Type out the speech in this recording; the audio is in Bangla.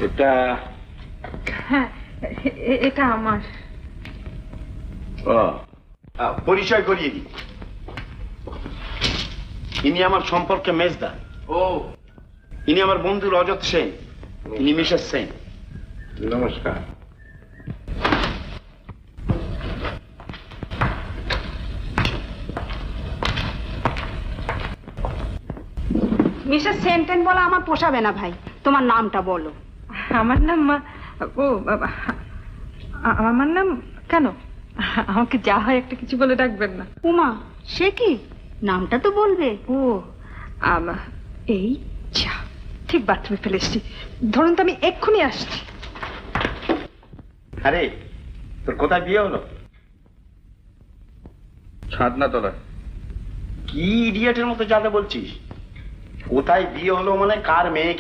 এটা হ্যাঁ, এটা আমার। পরিচয় করিয়ে দিই, ইনি আমার সম্পর্কে মেজদা। ও, ইনি আমার বন্ধু রজত সেন, ইনি মিসেস সেন। নমস্কার। মিসেস সেন্টেন বলা আমার পোষাবে না ভাই, তোমার নামটা বলো। আমার নাম ও আমার নাম কেন? আমাকে যা হয় একটা কিছু বলে ডাকবেন না। উমা, সে কি, নামটা তো বলবে। ও এই যা, ঠিক বাথরুমে ফেলে এসছি। ধরুন তো, আমি এক্ষুনি আসছি। আরে তোর কোথায় বিয়ে হলো? ছাদনা তলায়। কি ইডিয়েটের মতো যাতে বলছিস? কোথায় বিয়ে হলো মানে কার মেয়েকে